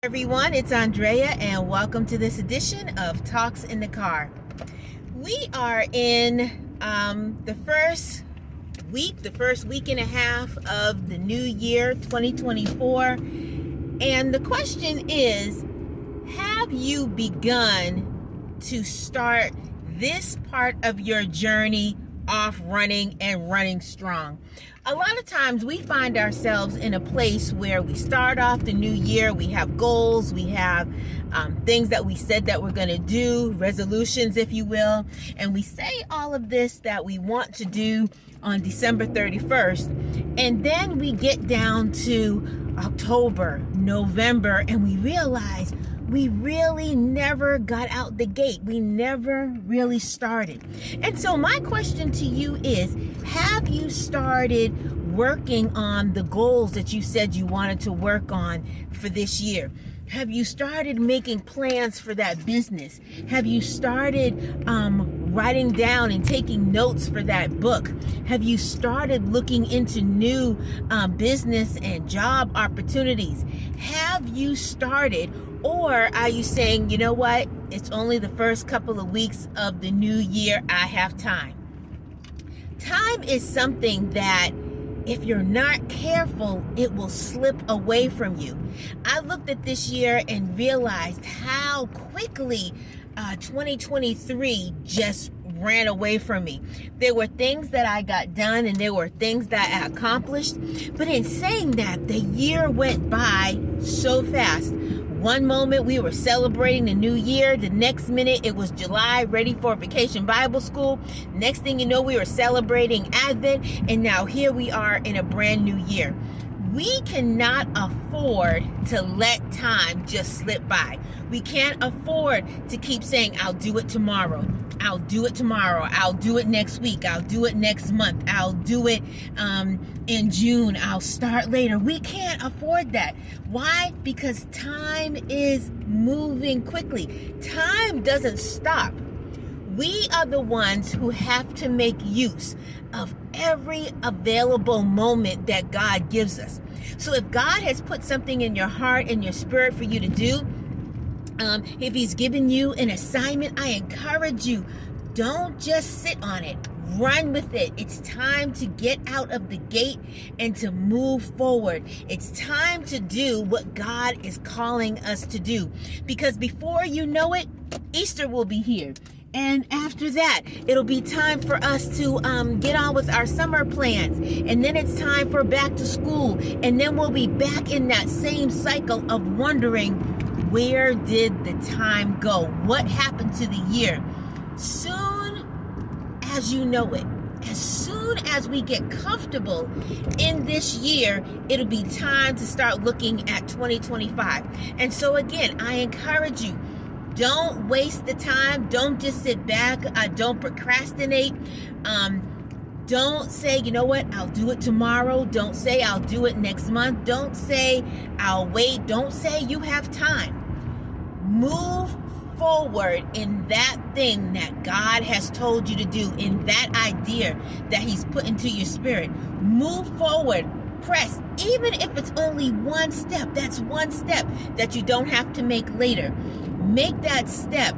Everyone, it's Andrea and welcome to this edition of Talks in the Car. We are in the first week and a half of the new year 2024, and the question is, have you begun to start this part of your journey off running and running strong? A lot of times we find ourselves in a place where we start off the new year, we have goals, we have things that we said that we're going to do, resolutions, if you will, and we say all of this that we want to do on December 31st, and then we get down to October, November, and we realize we really never got out the gate. We never really started. And so my question to you is, have you started working on the goals that you said you wanted to work on for this year? Have you started making plans for that business? Have you started writing down and taking notes for that book? Have you started looking into new business and job opportunities? Have you started? Or are you saying, you know what, it's only the first couple of weeks of the new year, I have time? Time is something that if you're not careful, it will slip away from you. I looked at this year and realized how quickly 2023 just ran away from me. There were things that I got done and there were things that I accomplished. But in saying that, the year went by so fast. One moment we were celebrating the new year. The next minute it was July, ready for Vacation Bible School. Next thing you know, we were celebrating Advent. And now here we are in a brand new year. We cannot afford to let time just slip by. We can't afford to keep saying, I'll do it tomorrow. I'll do it tomorrow. I'll do it next week. I'll do it next month. I'll do it in June. I'll start later. We can't afford that. Why? Because time is moving quickly. Time doesn't stop. We are the ones who have to make use of every available moment that God gives us. So if God has put something in your heart and your spirit for you to do, if he's given you an assignment, I encourage you, don't just sit on it. Run with it. It's time to get out of the gate and to move forward. It's time to do what God is calling us to do. Because before you know it, Easter will be here. And after that, it'll be time for us to get on with our summer plans. And then it's time for back to school. And then we'll be back in that same cycle of wondering, where did the time go? What happened to the year? Soon as you know it, as soon as we get comfortable in this year, it'll be time to start looking at 2025. And so again, I encourage you, don't waste the time. Don't just sit back. Don't procrastinate. Don't say, you know what, I'll do it tomorrow. Don't say I'll do it next month. Don't say I'll wait. Don't say you have time. Move forward in that thing that God has told you to do, in that idea that he's put into your spirit. Move forward. Press, even if it's only one step. That's one step that you don't have to make later. Make that step.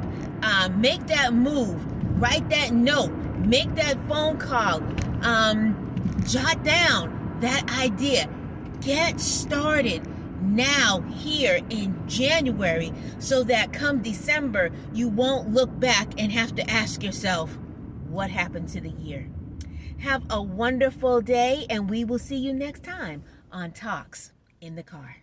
Make that move. Write that note. Make that phone call. Jot down that idea. Get started now here in January, so that come December you won't look back and have to ask yourself, what happened to the year? Have a wonderful day, and we will see you next time on Talks in the Car.